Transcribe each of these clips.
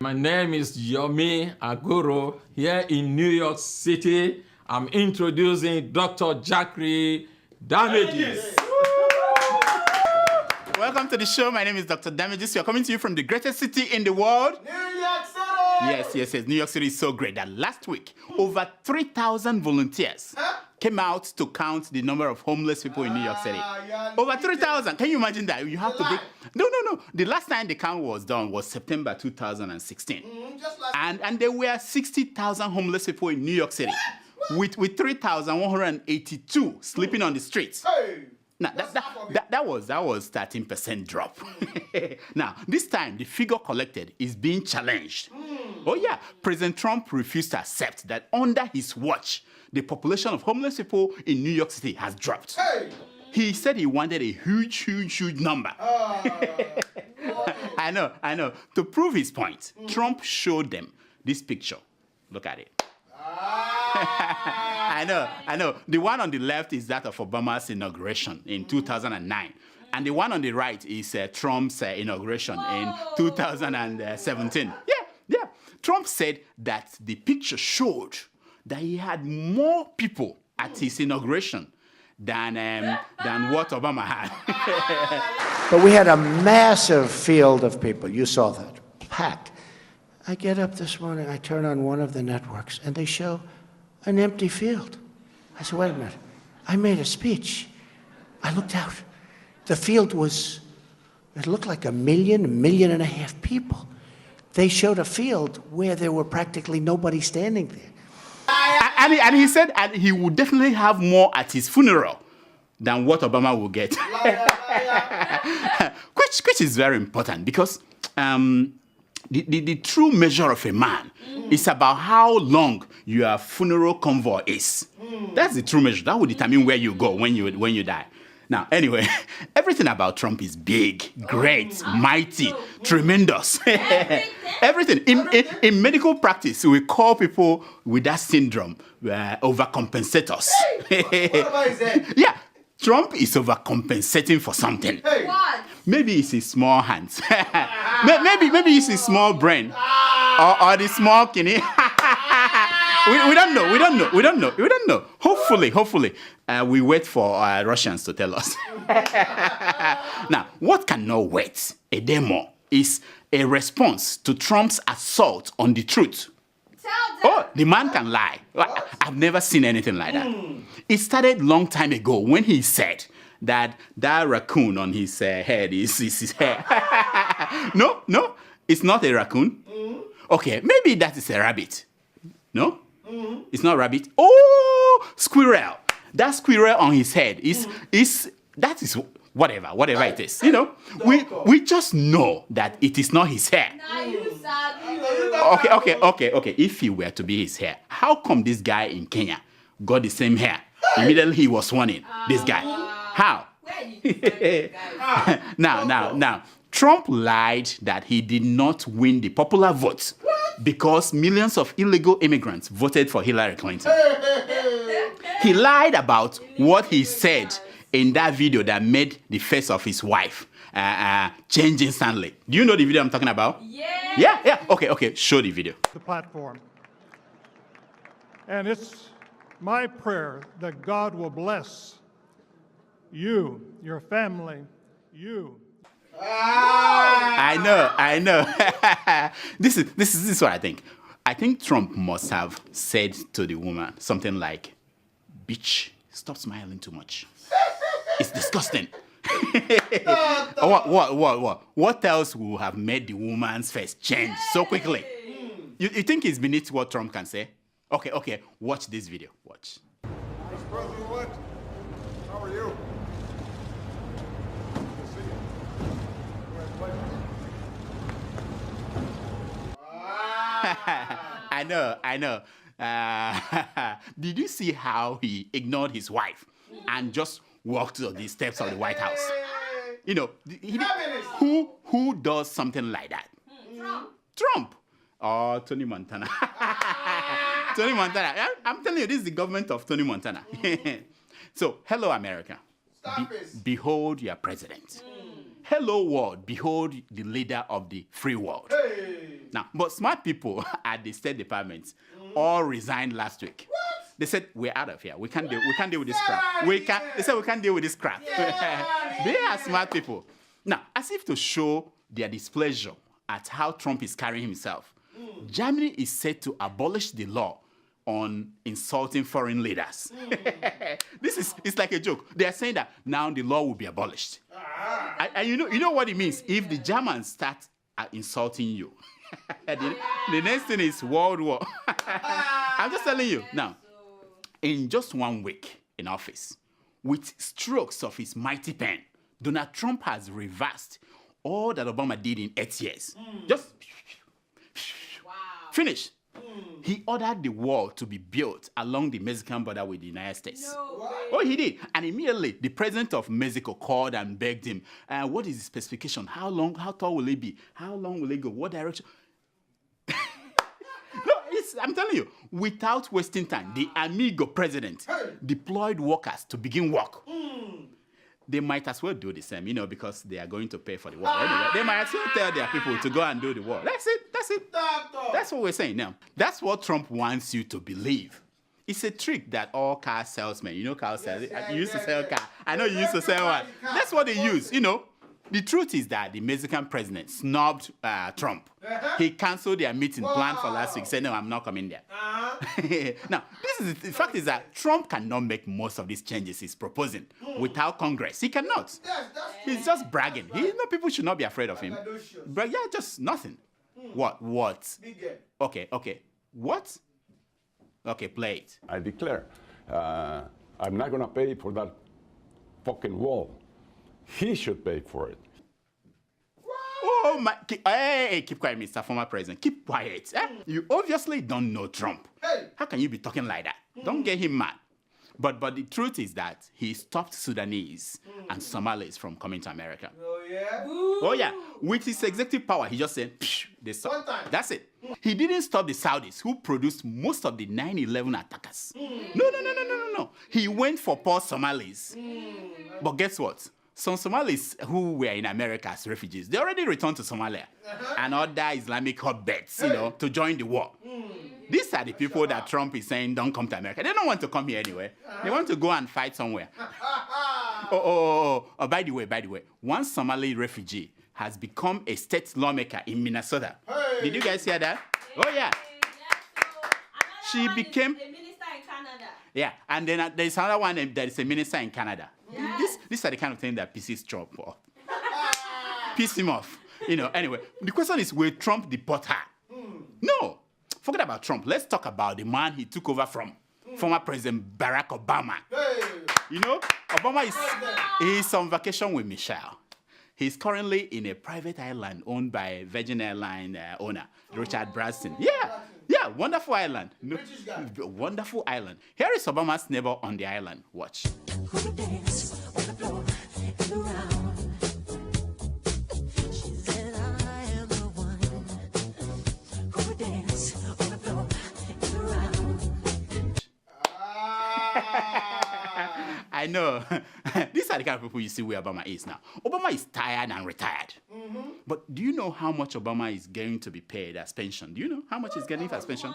My name is Yomi Aguro here in New York City. I'm introducing Dr. Jackery Damages. Welcome to the show. My name is Dr. Damages. We are coming to you from the greatest city in the world. New York City! Yes. New York City is so great that last week, over 3,000 volunteers came out to count the number of homeless people in New York City. Over 3,000. Can you imagine that? You have to be... No. The last time the count was done was September 2016. And there were 60,000 homeless people in New York City with 3,182 sleeping on the streets. Hey! Now, that was 13% drop. Now, this time, the figure collected is being challenged. Oh, yeah. President Trump refused to accept that under his watch, the population of homeless people in New York City has dropped. Hey! He said he wanted a huge number. I know. To prove his point, Trump showed them this picture. Look at it. I know. The one on the left is that of Obama's inauguration in 2009. And the one on the right is Trump's inauguration in 2017. Yeah. Trump said that the picture showed that he had more people at his inauguration than what Obama had. But we had a massive field of people. You saw that. Packed. I get up this morning, I turn on one of the networks, and they show an empty field. I said, wait a minute. I made a speech. I looked out. The field it looked like 1.5 million people. They showed a field where there were practically nobody standing there. And he said he would definitely have more at his funeral than what Obama will get. which is very important because the true measure of a man is about how long your funeral convoy is. That's the true measure. That will determine where you go when you die. Now, anyway, everything about Trump is big, great, mighty, tremendous. Everything. In medical practice, we call people with that syndrome overcompensators. What about that? Yeah, Trump is overcompensating for something. Hey! What? Maybe it's his small hands. maybe it's his small brain. Or the small kidney. We don't know. Hopefully, we wait for Russians to tell us. Now, what cannot wait a day more is a response to Trump's assault on the truth. Oh, the man can lie. I've never seen anything like that. It started long time ago when he said that raccoon on his head is his hair. No, it's not a raccoon. Okay, maybe that is a rabbit. No? It's not rabbit. Oh, squirrel. That squirrel on his head is whatever it is. You know, we just know that it is not his hair. Okay. If he were to be his hair, how come this guy in Kenya got the same hair? Immediately he was warning this guy. How? Now, Trump lied that he did not win the popular vote because millions of illegal immigrants voted for Hillary Clinton. He lied about what he said in that video that made the face of his wife change instantly. Do you know the video I'm talking about? Yeah. Okay. Show the video. The platform. And it's my prayer that God will bless you, your family, you. I know. This is what I think. I think Trump must have said to the woman something like, "Bitch, stop smiling too much. It's disgusting." What else would have made the woman's face change so quickly? You think it's beneath what Trump can say? Okay. Watch this video. Watch. Mr. President, what? How are you? Good to see you. Congratulations. I know. Did you see how he ignored his wife and just walked to the steps of the White House? You know, who does something like that? Trump. Oh, Tony Montana. Tony Montana. I'm telling you, this is the government of Tony Montana. So, hello, America. Stop it. Behold your president. Hello world, behold the leader of the free world. Hey. Now, but smart people at the State Department all resigned last week. What? They said, we're out of here. We can't deal with this crap. They said we can't deal with this crap. They are smart people. Now, as if to show their displeasure at how Trump is carrying himself, Germany is set to abolish the law on insulting foreign leaders. It's like a joke. They are saying that now the law will be abolished. And you know what it means if the Germans start insulting you. the next thing is World War. I'm just telling you. Now, in just 1 week in office, with strokes of his mighty pen, Donald Trump has reversed all that Obama did in 8 years. Just finish. He ordered the wall to be built along the Mexican border with the United States. Oh, he did. And immediately, the president of Mexico called and begged him, what is the specification? How long, how tall will it be? How long will it go? What direction? No, I'm telling you, without wasting time, the amigo president deployed workers to begin work. They might as well do the same, because they are going to pay for the work. Anyway, they might as well tell their people to go and do the work. That's it. That's what we're saying now. That's what Trump wants you to believe. It's a trick that all car salesmen, car salesmen, you used to sell car. I know you used to sell one. That's what they use, The truth is that the Mexican president snubbed Trump. He canceled their meeting planned for last week. Said, no, I'm not coming there. Now, the fact is that Trump cannot make most of these changes he's proposing without Congress. He cannot. He's just bragging. People should not be afraid of him. But yeah, just nothing. What? Okay. What? Okay, play it. I declare, I'm not going to pay for that fucking wall. He should pay for it. Oh my! Hey, keep quiet, Mr. Former President. Keep quiet. You obviously don't know Trump. How can you be talking like that? Don't get him mad. But the truth is that he stopped Sudanese and Somalis from coming to America. Oh, yeah? Oh, yeah. With his executive power, he just said, they stop. One time. That's it. He didn't stop the Saudis, who produced most of the 9/11 attackers. No. He went for poor Somalis. But guess what? Some Somalis who were in America as refugees, they already returned to Somalia and other Islamic hotbeds, to join the war. These are the people that Trump is saying don't come to America. They don't want to come here anyway. They want to go and fight somewhere. By the way, one Somali refugee has become a state lawmaker in Minnesota. Did you guys hear that? Oh, yeah. She became a minister in Canada. Yeah, and then there's another one that is a minister in Canada. These are the kind of thing that pisses Trump off. Piss him off. Anyway, the question is, will Trump deport her? No. Forget about Trump. Let's talk about the man he took over from, former President Barack Obama. Obama is on vacation with Michelle. He's currently in a private island owned by Virgin Airline owner, Richard Branson. Yeah, wonderful island. Wonderful island. Here is Obama's neighbor on the island. Watch. I know. These are the kind of people you see where Obama is now. Obama is tired and retired. But do you know how much Obama is going to be paid as pension? Do you know how much he's getting as pension?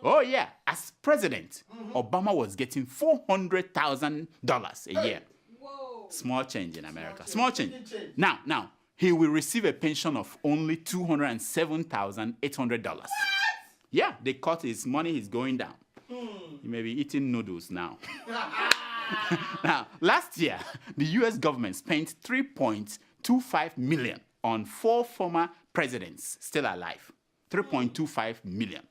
Oh, yeah. As president, Obama was getting $400,000 a year. Whoa. Small change in America. Small change. Now, he will receive a pension of only $207,800. Yeah, they cut his money. He's going down. He may be eating noodles now. Now, last year, the U.S. government spent $3.25 million on 4 former presidents still alive. $3.25 million.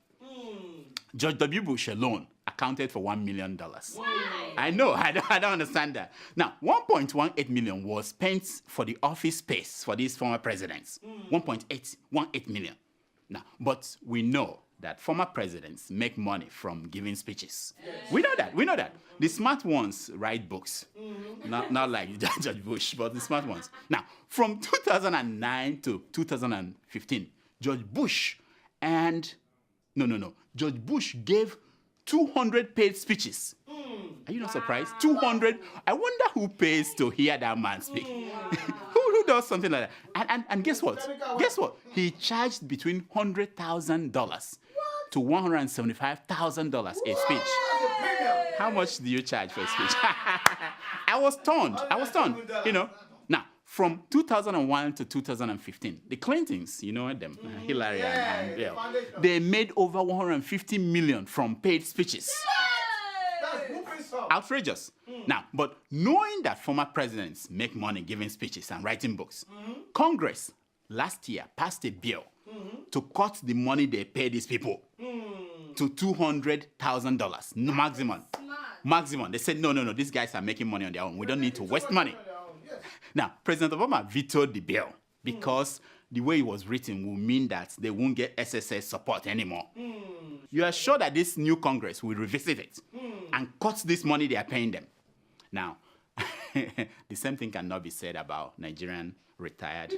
George W. Bush alone accounted for $1 million. Why? I know, I don't understand that. Now, $1.18 million was spent for the office space for these former presidents. $1.18 million. Now, but we know that former presidents make money from giving speeches. Yes. We know that. The smart ones write books. Not like George Bush, but the smart ones. Now, from 2009 to 2015, George Bush gave 200 paid speeches. Are you not surprised? 200. I wonder who pays to hear that man speak. Who Just something like that. And guess what? Guess what? He charged between $100,000 to $175,000 a speech. How much do you charge for a speech? I was stunned. You know. Now, from 2001 to 2015, the Clintons, you know them, Hillary and Bill, they made over 150 million from paid speeches. Outrageous. Now, but knowing that former presidents make money giving speeches and writing books, Congress last year passed a bill to cut the money they pay these people to $200,000 maximum. Maximum. They said, no, these guys are making money on their own. We don't need to waste money. Now, President Obama vetoed the bill because the way it was written will mean that they won't get SSS support anymore. You are sure that this new Congress will revisit it and cut this money they are paying them. Now, the same thing cannot be said about Nigerian retired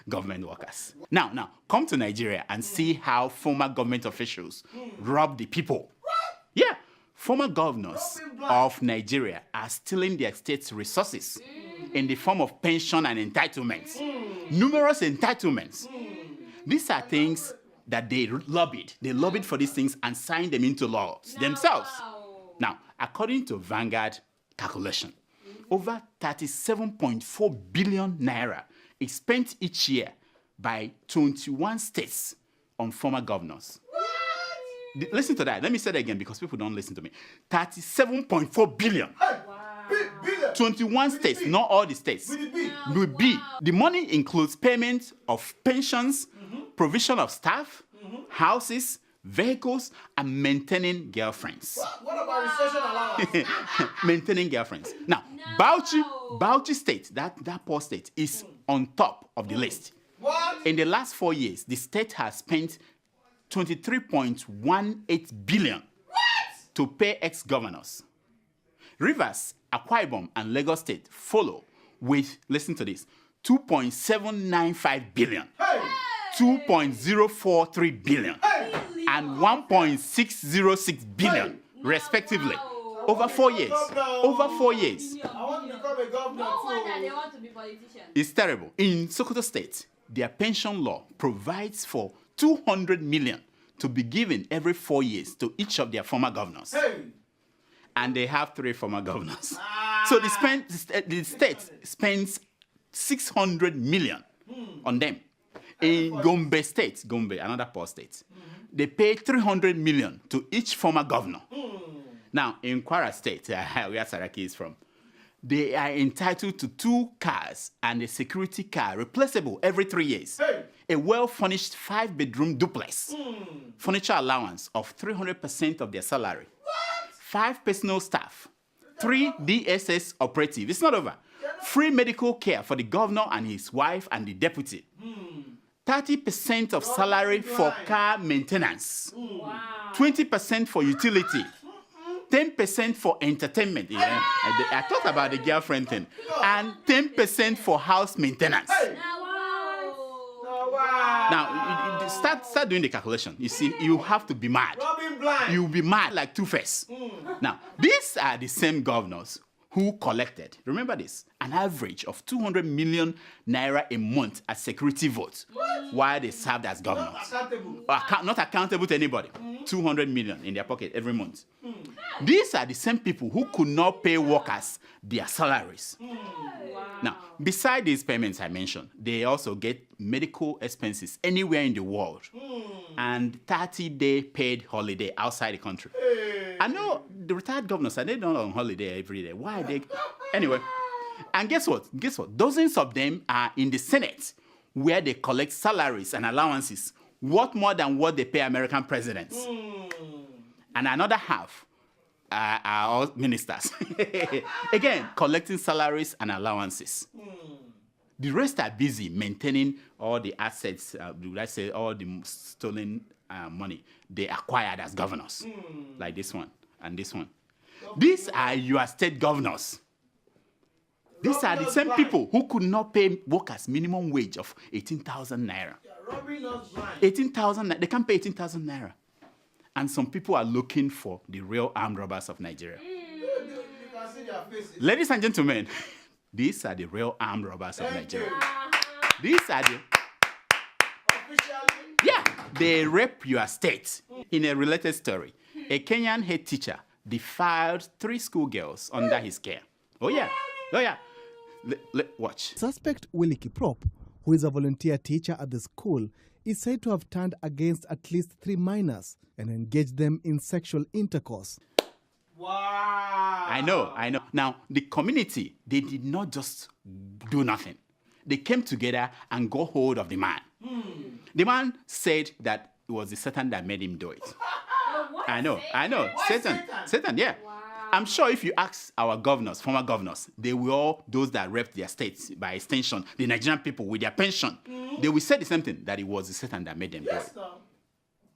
government workers. Now, come to Nigeria and see how former government officials rob the people. Yeah, former governors of Nigeria are stealing their state's resources in the form of pension and entitlements. Numerous entitlements. These are things that they lobbied. They lobbied for these things and signed them into law themselves. Now, according to Vanguard calculation, over 37.4 billion naira is spent each year by 21 states on former governors. Listen to that. Let me say that again because people don't listen to me. 37.4 billion. 21 states, not all the states. With B. The money includes payment of pensions, provision of staff, houses, vehicles, and maintaining girlfriends. What about recession allowance? Maintaining girlfriends. Now, Bauchi State, that poor state, is on top of the list. What? In the last 4 years, the state has spent 23.18 billion to pay ex-governors. Rivers, Akwa Ibom, and Lagos State follow with, listen to this, 2.795 billion, 2.043 billion, and 1.606 billion, respectively. Over 4 years. Over 4 years. I want to become a governor No wonder too. they want to be politicians. It's terrible. In Sokoto State, their pension law provides for 200 million to be given every 4 years to each of their former governors. Hey. And they have 3 former governors. So the state spends 600 million on them. In Gombe State, another poor state, they pay 300 million to each former governor. Now, in Kwara State, where Saraki is from, they are entitled to 2 cars and a security car replaceable every 3 years. Hey. A well-furnished 5-bedroom duplex. Furniture allowance of 300% of their salary. 5 personal staff. 3 DSS operative. It's not over. Free medical care for the governor and his wife and the deputy. 30% of salary for car maintenance. 20% for utility. 10% for entertainment. Yeah. I thought about the girlfriend thing. And 10% for house maintenance. Now, start doing the calculation. You see, you have to be mad. Robin blind. You'll be mad like Two-Face. Now, these are the same governors who collected, remember this, an average of 200 million naira a month as security votes while they served as governors. Accountable. Not accountable to anybody. 200 million in their pocket every month. These are the same people who could not pay workers their salaries. Now, beside these payments I mentioned, they also get medical expenses anywhere in the world and 30-day paid holiday outside the country. I know the retired governors, and they're not on holiday every day. Why they? Anyway, and guess what? Dozens of them are in the Senate where they collect salaries and allowances worth more than what they pay American presidents. And another half are all ministers. Again, collecting salaries and allowances. The rest are busy maintaining all the assets, let's say all the stolen money they acquired as governors, like this one and this one. These are your state governors. These are the same people who could not pay workers minimum wage of 18,000 naira. 18,000, they can't pay 18,000 naira. And some people are looking for the real armed robbers of Nigeria. You can see their faces. Ladies and gentlemen, These are the real armed robbers of Thank you. Nigeria. These are the... Officially. Yeah, they rape your state. In a related story, a Kenyan head teacher defiled 3 schoolgirls under his care. Oh yeah. Watch. Suspect Willie Kiprop, who is a volunteer teacher at the school, is said to have turned against at least 3 minors and engaged them in sexual intercourse. Wow. I know. Now, the community, they did not just do nothing. They came together and got hold of the man. The man said that it was the Satan that made him do it. What? I know. Why Satan, yeah. Wow. I'm sure if you ask our governors, former governors, they will all, those that rep their states, by extension, the Nigerian people with their pension, they will say the same thing, that it was the Satan that made them do Yes, it. no.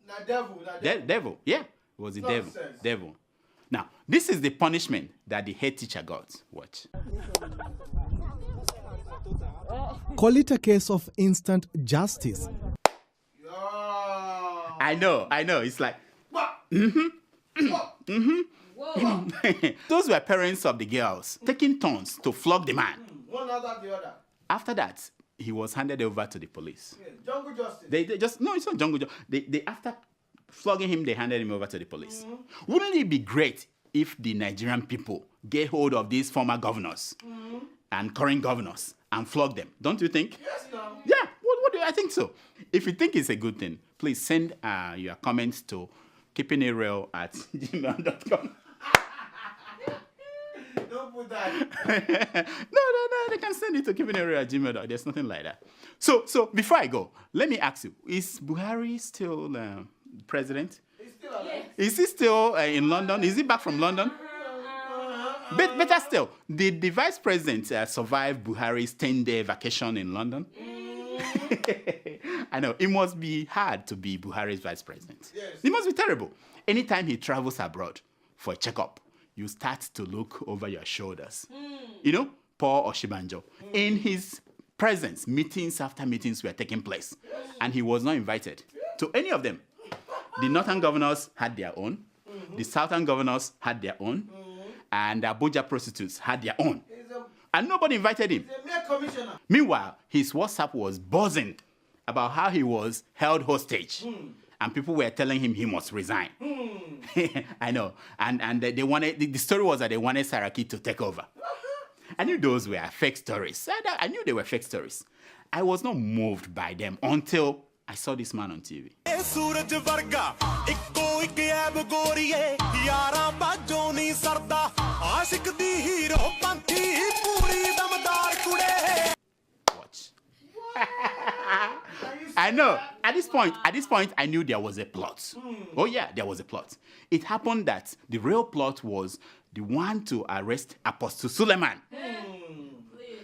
Na devil. Devil, yeah. It was the devil. Nonsense. Devil. Now, this is the punishment that the head teacher got. Watch. Call it a case of instant justice. Oh. I know. It's like, Whoa. those were parents of the girls taking turns to flog the man. One after the other. After that, he was handed over to the police. Yeah. Jungle justice. They just, no, it's not jungle. They after flogging him, they handed him over to the police. Wouldn't it be great if the Nigerian people get hold of these former governors and current governors and flog them? Don't you think? Yes, no. Yeah, what do I think so? If you think it's a good thing, please send your comments to keepingitreal@gmail.com. Don't put that. No, they can send it to keepingitreal@gmail.com. There's nothing like that. So before I go, let me ask you, is Buhari still president? He's still alive. Is he still in London? Is he back from London? Better still, did the vice president survive Buhari's 10-day vacation in London? I know, it must be hard to be Buhari's vice president. Yes. It must be terrible. Anytime he travels abroad for a checkup, you start to look over your shoulders. You know, Paul Oshibanjo. In his presence, meetings after meetings were taking place, and he was not invited to any of them. The northern governors had their own, the southern governors had their own, and the Abuja prostitutes had their own. And nobody invited him. He's a mere commissioner. Meanwhile, his WhatsApp was buzzing about how he was held hostage. And people were telling him he must resign. I know. And they wanted, the story was that they wanted Saraki to take over. I knew those were fake stories. I knew they were fake stories. I was not moved by them until I saw this man on TV. Watch. I know. At this point, I knew there was a plot. Oh yeah, there was a plot. It happened that the real plot was the one to arrest Apostle Suleiman.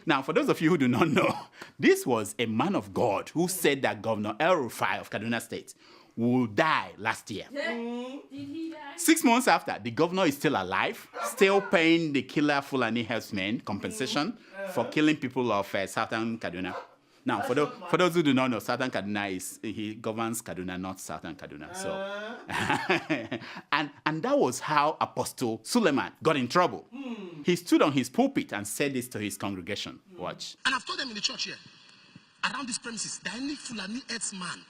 Now, for those of you who do not know, this was a man of God who said that Governor El Rufai of Kaduna State will die last year. Did he die? 6 months after, the governor is still alive, still paying the killer Fulani herdsmen compensation for killing people of Southern Kaduna. Now, for those who do not know, Southern Kaduna he governs Kaduna, not Southern Kaduna. So, and that was how Apostle Suleiman got in trouble. He stood on his pulpit and said this to his congregation. Watch. And I've told them in the church here, around these premises, that any Fulani herdsman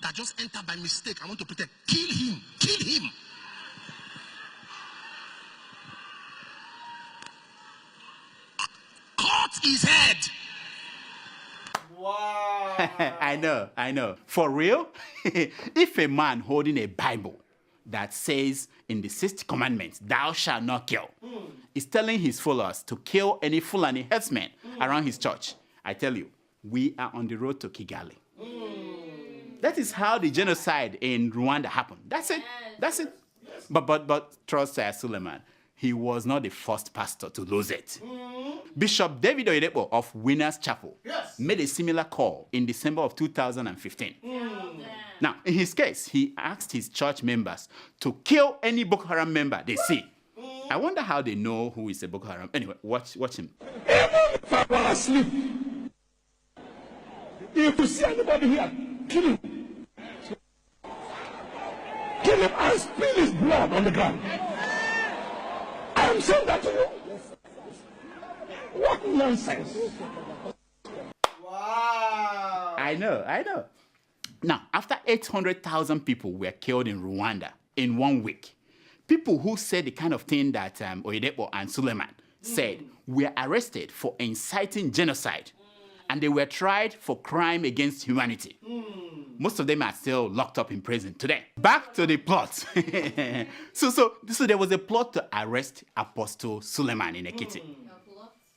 that just entered by mistake, I want to protect, kill him, kill him. Cut his head. Wow. I know. For real, if a man holding a Bible that says in the 6th commandment, thou shalt not kill, is telling his followers to kill any Fulani herdsmen around his church, I tell you, we are on the road to Kigali. That is how the genocide in Rwanda happened. That's it. That's it. But trust Suleiman, he was not the first pastor to lose it. Bishop David Oyedepo of Winners Chapel made a similar call in December of 2015. Now, in his case, he asked his church members to kill any Boko Haram member they see. I wonder how they know who is a Boko Haram. Anyway, watch him. If I were asleep, if you see anybody here, kill him. Kill him and spill his blood on the ground. I am saying that to you. What nonsense! Wow. I know. Now, after 800,000 people were killed in Rwanda in 1 week, people who said the kind of thing that Oyedepo and Suleiman said were arrested for inciting genocide, and they were tried for crime against humanity. Most of them are still locked up in prison today. Back to the plot. So there was a plot to arrest Apostle Suleiman in Ekiti.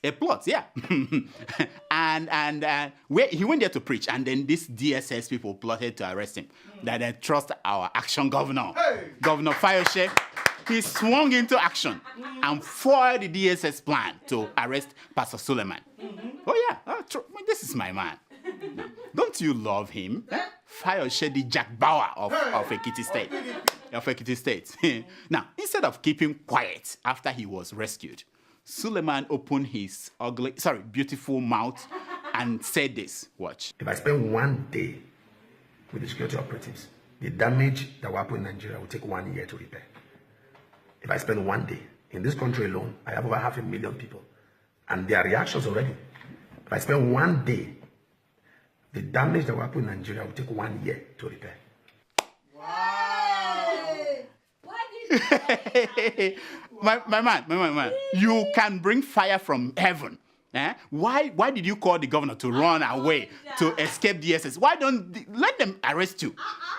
A plot, yeah. and where he went there to preach, and then these DSS people plotted to arrest him. That they trust our action governor, Governor Fayose. He swung into action and foiled the DSS plan to arrest Pastor Suleiman. Oh yeah, this is my man. Now, don't you love him? Fayose, the Jack Bauer of Ekiti State. Now, instead of keeping quiet after he was rescued, Suleiman opened his beautiful mouth and said this. Watch. If I spend 1 day with the security operatives, the damage that will happen in Nigeria will take 1 year to repair. If I spend 1 day in this country alone, I have over 500,000 people, and their reactions already. If I spend 1 day, the damage that will happen in Nigeria will take 1 year to repair. my man, you can bring fire from heaven. Why did you call the governor to run away to escape DSS? Why don't let them arrest you?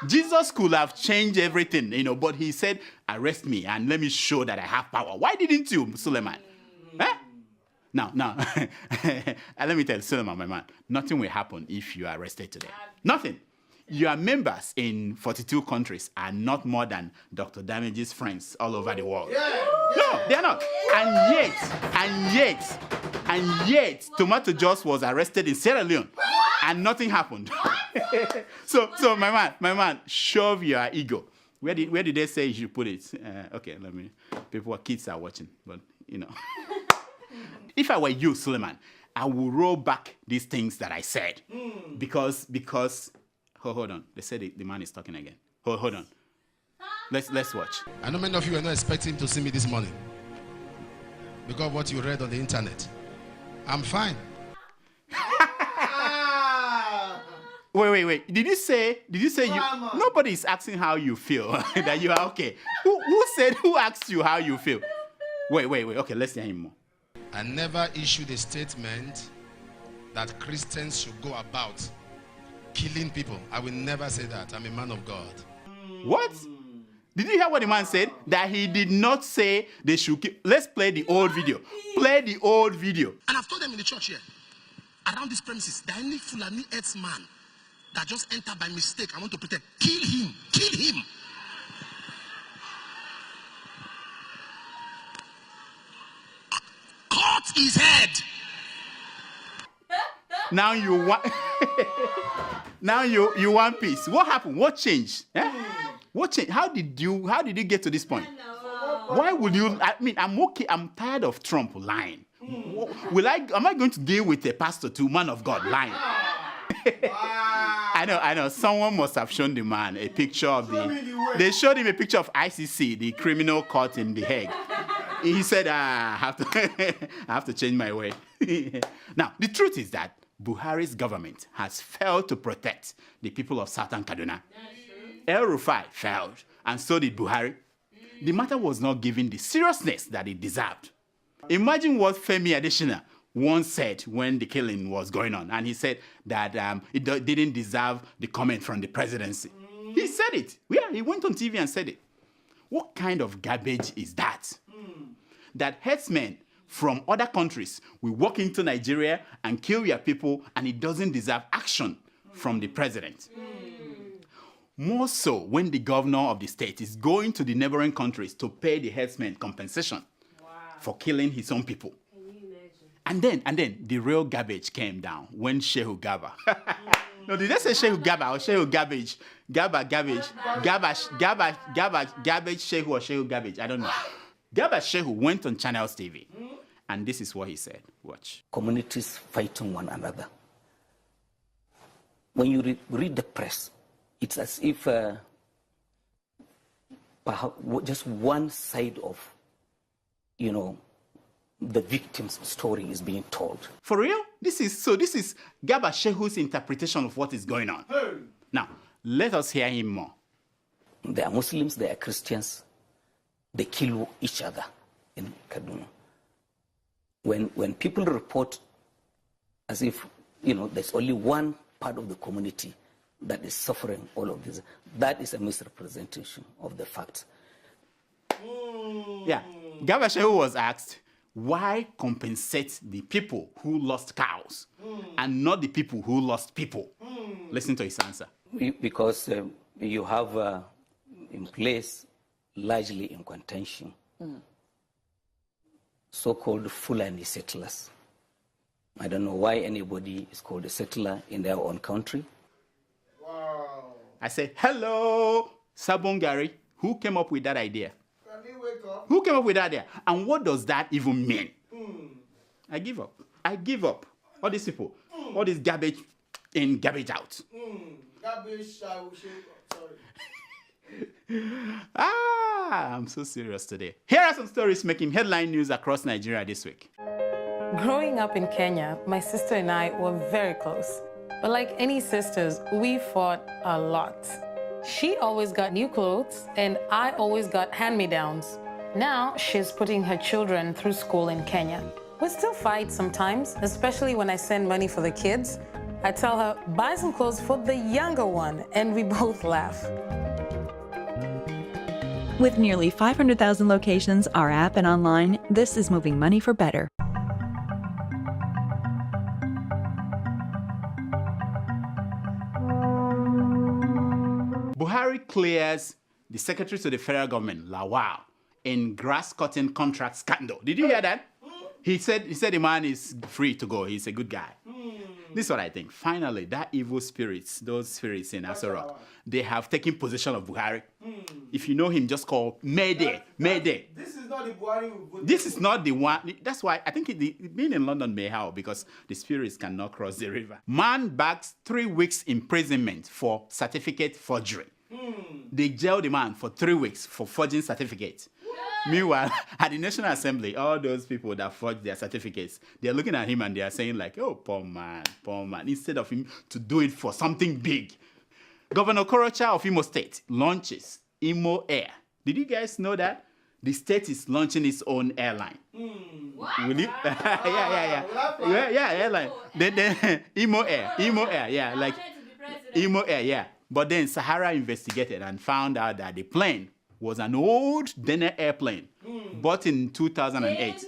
Jesus could have changed everything, but he said, arrest me and let me show that I have power. Why didn't you, Suleiman? Now, let me tell you, Suleiman, my man, nothing will happen if you are arrested today. Nothing. Your members in 42 countries are not more than Dr. Damage's friends all over the world. No, they're not. And yet, Tomato Joss was arrested in Sierra Leone, and nothing happened. So my man, shove your ego. Where did they say you should put it? Okay, kids are watching, but If I were you, Suleiman, I would roll back these things that I said, because. Hold on. They said the man is talking again. Hold on. Let's watch. I know many of you were not expecting to see me this morning because of what you read on the internet. I'm fine. Wait. Did you say you? Nobody is asking how you feel. That you are okay. Who asked you how you feel? Wait. Okay, let's hear him more. I never issued a statement that Christians should go about killing people. I will never say that. I'm a man of God. What? Did you hear what the man said? That he did not say they should kill. Let's play the old video. Play the old video. And I've told them in the church here, around these premises, there are any Fulani herdsman that just entered by mistake. I want to protect. Kill him. Kill him. Cut his head. Now you want now you want peace. What happened? What changed? What changed? How did you get to this point? Why would you? I'm okay. I'm tired of Trump lying. Am I going to deal with a pastor to man of God lying? I know. Someone must have shown the man a picture of they showed him a picture of ICC, the criminal court in The Hague. He said, I have to change my way. Now, the truth is that Buhari's government has failed to protect the people of Southern Kaduna. El Rufai failed, and so did Buhari. The matter was not given the seriousness that it deserved. Imagine what Femi Adesina once said when the killing was going on, and he said that it didn't deserve the comment from the presidency. He said it. Yeah, he went on TV and said it. What kind of garbage is that? That herdsmen from other countries will walk into Nigeria and kill your people, and it doesn't deserve action from the president. More so when the governor of the state is going to the neighboring countries to pay the herdsmen compensation for killing his own people. And then the real garbage came down when Shehu Gaba. No, did they say Shehu Gaba or Shehu Garbage? Garbage, Shehu or Shehu Garbage? I don't know. Gaba Shehu went on Channels TV, and this is what he said. Watch. Communities fighting one another. When you read the press, it's as if just one side of, the victim's story is being told. For real? This is Garba Shehu's interpretation of what is going on. Now, let us hear him more. They are Muslims, they are Christians. They kill each other in Kaduna. When people report as if, there's only one part of the community that is suffering all of this, that is a misrepresentation of the facts. Yeah, Garba Shehu was asked, why compensate the people who lost cows and not the people who lost people? Listen to his answer. Because you have in place, largely in contention, so-called Fulani settlers. I don't know why anybody is called a settler in their own country. Wow. I say, hello, Sabongari. Who came up with that idea? Can you wake up? Who came up with that idea? And what does that even mean? I give up. I give up. All these people, all this garbage in, garbage out. Garbage, sorry. I'm so serious today. Here are some stories making headline news across Nigeria this week. Growing up in Kenya, my sister and I were very close. But like any sisters, we fought a lot. She always got new clothes, and I always got hand-me-downs. Now she's putting her children through school in Kenya. We still fight sometimes, especially when I send money for the kids. I tell her, buy some clothes for the younger one, and we both laugh. With nearly 500,000 locations, our app and online, this is moving money for better. Buhari clears the secretary to the federal government, Lawal, in grass-cutting contract scandal. Did you hear that? He said the man is free to go. He's a good guy. This is what I think. Finally, that evil spirits, those spirits in Asarok, they have taken possession of Buhari. If you know him, just call Mayday, Mayday. This is not the Buhari. This is not the one. That's why I think being in London may help, because the spirits cannot cross the river. Man bags 3 weeks imprisonment for certificate forgery. They jailed the man for 3 weeks for forging certificates. Meanwhile, at the National Assembly, all those people that forged their certificates, they're looking at him and they are saying like, oh, poor man, instead of him to do it for something big. Governor Korocha of Imo State launches Imo Air. Did you guys know that? The state is launching its own airline. What? Will you? Yeah, airline. Then Imo Air, yeah, like Imo Air, yeah. But then Sahara investigated and found out that the plane was an old Dana airplane bought in 2008.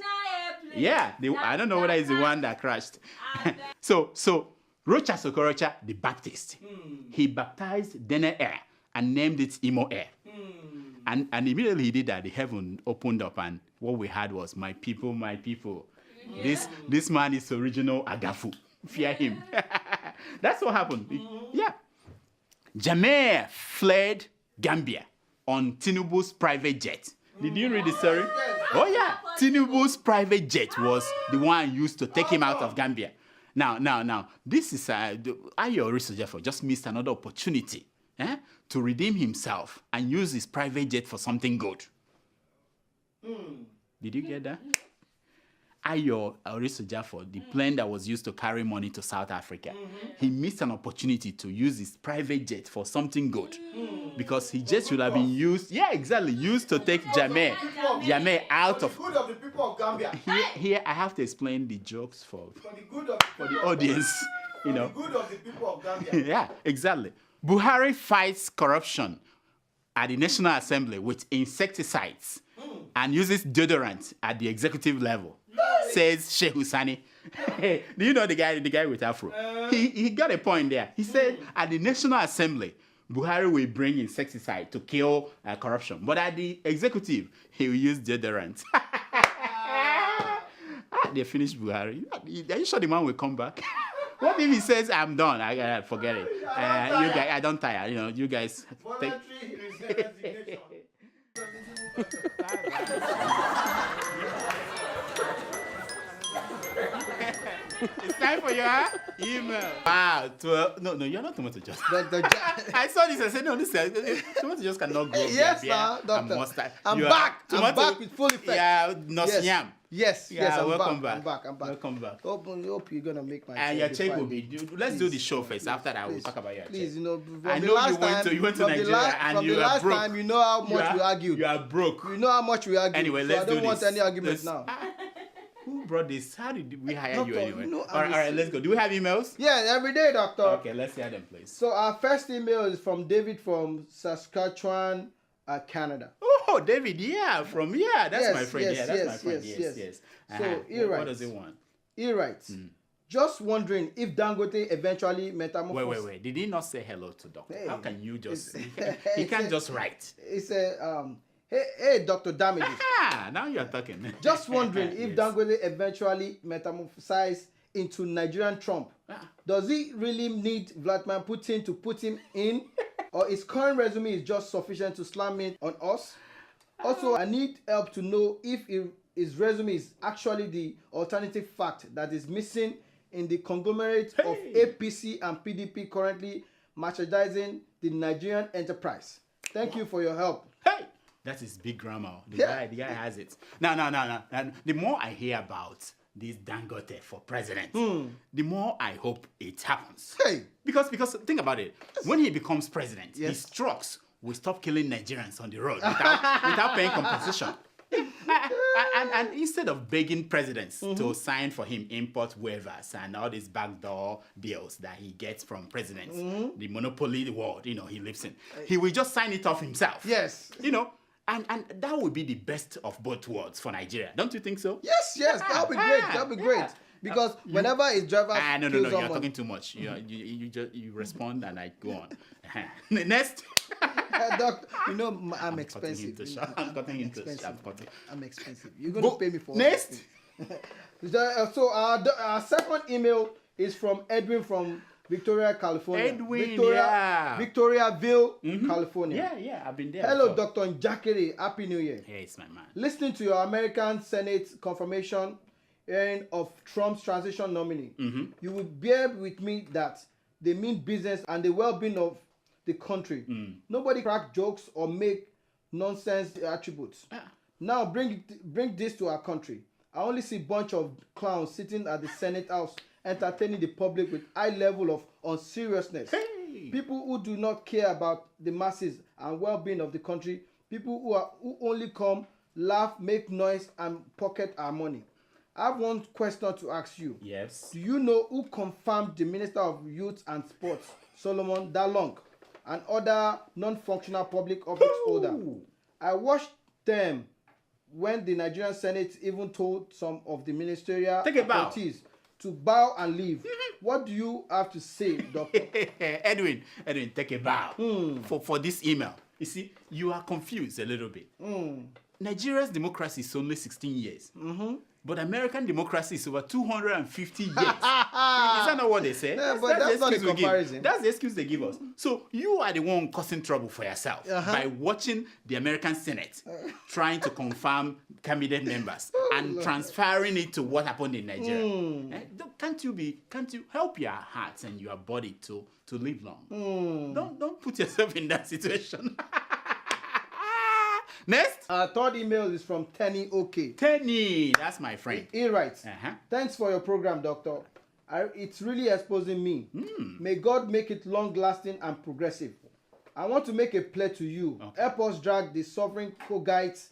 Yeah, I don't know whether it's the one that crashed. So Rocha Sokorocha, the Baptist, he baptized Dana Air and named it Imo Air. And immediately he did that, the heaven opened up and what we had was, my people, my people. Yeah. This man is original Agafu. Fear him. That's what happened. Yeah. Jammeh fled Gambia on Tinubu's private jet. Did you read the story? Oh yeah, Tinubu's private jet was the one used to take him out of Gambia. Now, this is Ayo Orisojefo just missed another opportunity to redeem himself and use his private jet for something good. Did you get that? Ayo Orisojefo, the plane that was used to carry money to South Africa, he missed an opportunity to use his private jet for something good. Because he just should have been used, used to take Jammeh out of... For the good of the people of Gambia. Here I have to explain the jokes for the good of the audience, For the good of the people of Gambia. Yeah, exactly. Buhari fights corruption at the National Assembly with insecticides and uses deodorant at the executive level, says Sheikh Husani. Hey, do you know the guy with Afro? He got a point there. He said at the National Assembly, Buhari will bring insecticide to kill corruption. But at the executive, he will use deodorant. They finished Buhari. Are you sure the man will come back? What if he says, I'm done? I forget it. You guys, I don't tire. You guys take... It's time for your email. Wow, 12. No, you're not tomato juice. Dr. I saw this. I said, no, this tomato juice cannot grow. Yes, sir, doctor. Mustard. I'm back. Tomato, I'm back with full effect. Yeah, no Yes. yam. Yes, I'm welcome back. back. I'm back. Welcome back. Hope you're gonna make my And check your this check will Friday. be. Let's do the show first. After that, we'll Please. talk about your Please, check. you know, I from the know last you went time, you went to from the Nigeria last- and from you the were last broke. time, you know how much we argued. You are broke. You know how much we argued. Anyway, so let's I don't do want this. any arguments now. Who brought this? How did we hire Doctor, you anyway? you know, all right, let's go. Do we have emails? Yeah, every day, doctor. Okay, let's hear them, please. So our first email is from David from Saskatchewan, Canada. Oh, David, that's my friend. That's my friend. Yes. So he what writes. does he want? He writes, just wondering if Dangote eventually metamorphosed. Wait. Did he not say hello to doctor? Hey, How can you just? it's- He can't just write. He said, hey, Dr. Damages. Now you're talking. Just wondering if Yes. Dangote eventually metamorphosized into Nigerian Trump. Does he really need Vladimir Putin to put him in? Or his current resume is just sufficient to slam it on us? Also, I need help to know if his resume is actually the alternative fact that is missing in the conglomerate of APC and PDP currently merchandising the Nigerian enterprise. Thank you for your help. Hey! That is big grammar. The guy has it. No. The more I hear about this Dangote for president, the more I hope it happens. Hey! Because think about it. When he becomes president, his trucks will stop killing Nigerians on the road without paying compensation. and instead of begging presidents to sign for him import waivers and all these backdoor deals that he gets from presidents, the monopoly world, he lives in, he will just sign it off himself. Yes. And that would be the best of both worlds for Nigeria. Don't you think so? Yes, that'll be great. That'll be great. Because whenever his driver no, kills you're someone, talking too much. You respond and I go on. Next. Doctor, I'm expensive. I'm cutting into I'm expensive. You're going to pay me for next. So our second email is from Edwin from Victoria, California. Victoriaville, California. Yeah, I've been there. Hello, Dr. Njakiri. Happy New Year. Hey, it's my man. Listening to your American Senate confirmation hearing of Trump's transition nominee, you will bear with me that they mean business and the well-being of the country. Nobody crack jokes or make nonsense attributes. Now bring this to our country. I only see a bunch of clowns sitting at the Senate House entertaining the public with high level of unseriousness. People who do not care about the masses and well-being of the country. People who only come, laugh, make noise, and pocket our money. I have one question to ask you. Yes. Do you know who confirmed the Minister of Youth and Sports, Solomon Dalong, and other non-functional public office holder? I watched them when the Nigerian Senate even told some of the ministerial appointees to bow and leave. What do you have to say, Doctor? Edwin, take a bow for this email. You see, you are confused a little bit. Nigeria's democracy is only 16 years. But American democracy is over 250 years. Is that not what they say? Yeah, but that's not the comparison. That's the excuse they give us. So you are the one causing trouble for yourself by watching the American Senate trying to confirm cabinet members and transferring it to what happened in Nigeria. Can't you help your heart and your body to live long? Don't put yourself in that situation. Next. Our third email is from Tenny OK. Tenny, that's my friend. He writes, thanks for your program, Doctor. It's really exposing me. May God make it long-lasting and progressive. I want to make a plea to you. Help us drag the sovereign Kogites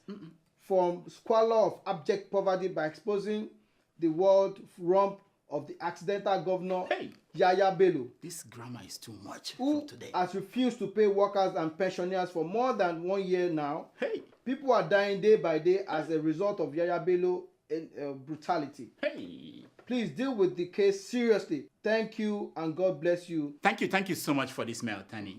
from squalor of abject poverty by exposing the world rump of the accidental governor, Yaya Bello. This grammar is too much who for today. Has refused to pay workers and pensioners for more than 1 year now. People are dying day by day as a result of Yaya Bello brutality. Please deal with the case seriously. Thank you and God bless you. Thank you so much for this mail, Tani.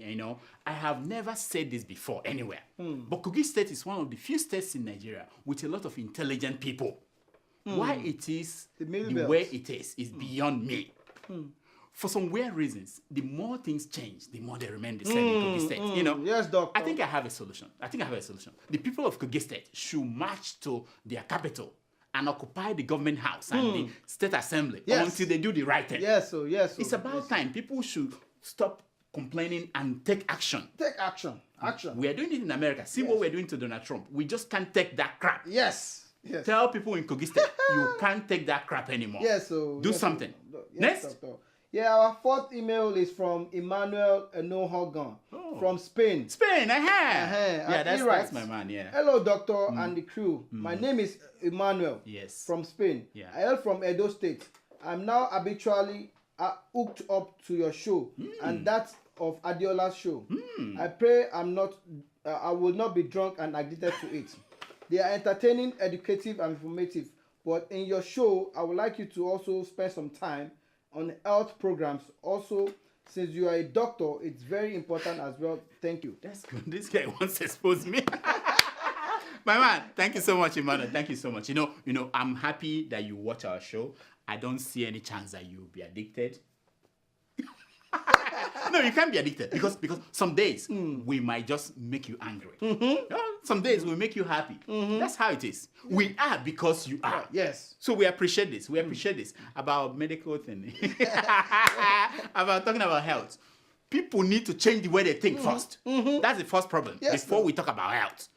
I have never said this before anywhere. But Kogi State is one of the few states in Nigeria with a lot of intelligent people. Why it is the way it is beyond me. For some weird reasons, the more things change, the more they remain the same in Kogi State. Yes, Doctor. I think I have a solution. The people of Kogi State should march to their capital and occupy the government house and the state assembly until they do the right thing. Yes, so It's about time. People should stop complaining and take action. Take action. Action. We are doing it in America. See what we're doing to Donald Trump. We just can't take that crap. Yes. Tell people in Kogi State, you can't take that crap anymore. Yes, so do something. Next. Doctor. Yeah, our fourth email is from Emmanuel Enohogan from Spain. Spain, yeah, that's my man, yeah. Hello, doctor and the crew. My name is Emmanuel from Spain. Yeah. I hail from Edo State. I'm now habitually hooked up to your show and that of Adeola's show. I pray I will not be drunk and addicted to it. They are entertaining, educative, and informative. But in your show, I would like you to also spend some time on health programs. Also, since you are a doctor, it's very important as well. Thank you. That's good. This guy wants to expose me. My man, thank you so much, Emmanuel. Thank you so much. You know, I'm happy that you watch our show. I don't see any chance that you'll be addicted. No, you can't be addicted because some days we might just make you angry. Some days we make you happy. That's how it is. We are because you are. Yes. So we appreciate this. We appreciate this about medical thing. About talking about health. People need to change the way they think first. That's the first problem before we talk about health.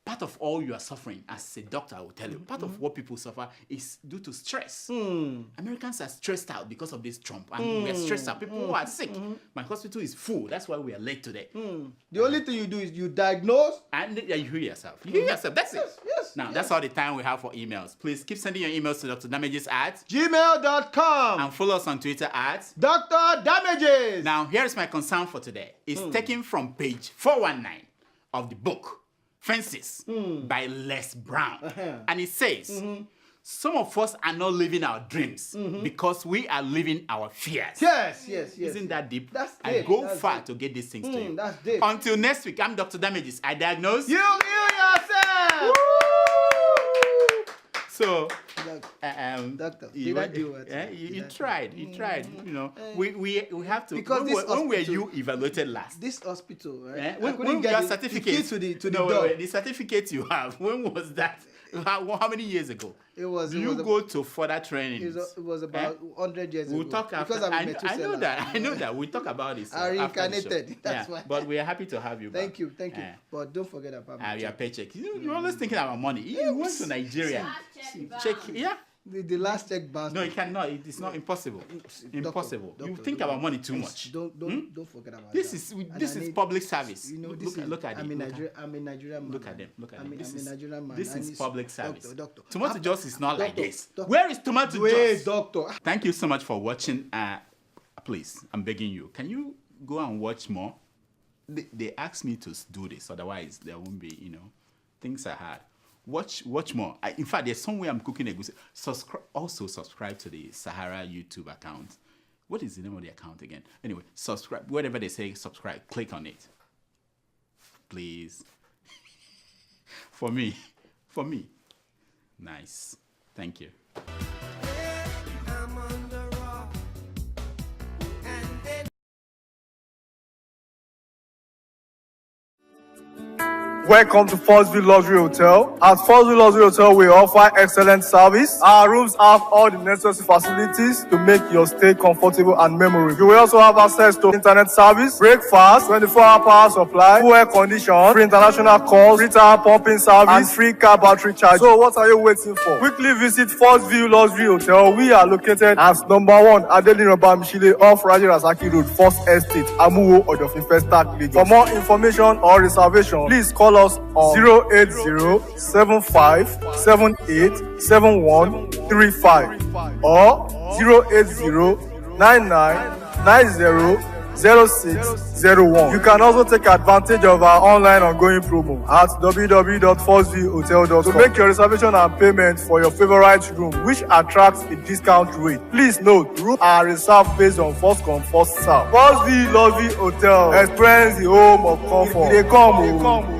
Part of all you are suffering, as a doctor, I will tell you, part of what people suffer is due to stress. Americans are stressed out because of this Trump, and we are stressed out. People who are sick. My hospital is full. That's why we are late today. The only thing you do is you diagnose. And you hear yourself. You hear yourself. That's it. Yes. Now, that's all the time we have for emails. Please keep sending your emails to Dr. Damages at gmail.com. And follow us on Twitter at Dr. Damages. Now, here's my concern for today. It's taken from page 419 of the book Fences by Les Brown. And it says, some of us are not living our dreams because we are living our fears. Yes. Isn't that deep? That's I deep. go That's far deep. to get these things to you. That's deep. Until next week, I'm Dr. Damages. I diagnose You yourself. So, doctor, did I do it? You tried. You know, we have to. Because when were you evaluated last? This hospital, right? Eh? I couldn't get your the certificate key to the no, door. wait, the certificate you have. When was that? How many years ago? Do you go to further training? It was about 100 years We'll ago. talk after. Because I know that. We'll talk about this. I after the show. reincarnated. That's why. But we are happy to have you back. Thank you. But don't forget about my your paycheck. You're always thinking about money. You went to Nigeria. Check. Yeah. The last check bounced. No, you cannot. It's not impossible. Impossible. You think about money too much. Don't forget about this that. This is public service. You know, look at I'm it. a Nigerian man. Look at them. I'm a Nigerian man. This is public service. Doctor. Tomato Juice is not like this. Where is Tomato Juice? Wait, doctor. Thank you so much for watching. Please, I'm begging you. Can you go and watch more? They asked me to do this. Otherwise, there won't be. Things are hard. Watch more. In fact, there's somewhere I'm cooking a goose. Also subscribe to the Sahara YouTube account. What is the name of the account again? Anyway, subscribe. Whatever they say, subscribe. Click on it. Please. For me. Nice. Thank you. Welcome to Forstview Luxury Hotel. At Forstview Luxury Hotel, we offer excellent service. Our rooms have all the necessary facilities to make your stay comfortable and memorable. You will also have access to internet service, breakfast, 24-hour power supply, full air condition, free international calls, free tire pumping service, and free car battery charge. So what are you waiting for? Quickly visit Forstview Luxury Hotel. We are located at number 1 Adeola Mishile off Raji Rasaki Road, First Estate, Amuwo, Odofin Festac, Lagos. For more information or reservation, please call us on 080-7578-7135 or 080-9990-0601. You can also take advantage of our online ongoing promo at www.forceviewhotel.com to make your reservation and payment for your favorite room, which attracts a discount rate. Please note, rooms are reserved based on first come, first serve. Forstview Luxury Hotel. Experience the home of comfort. They come.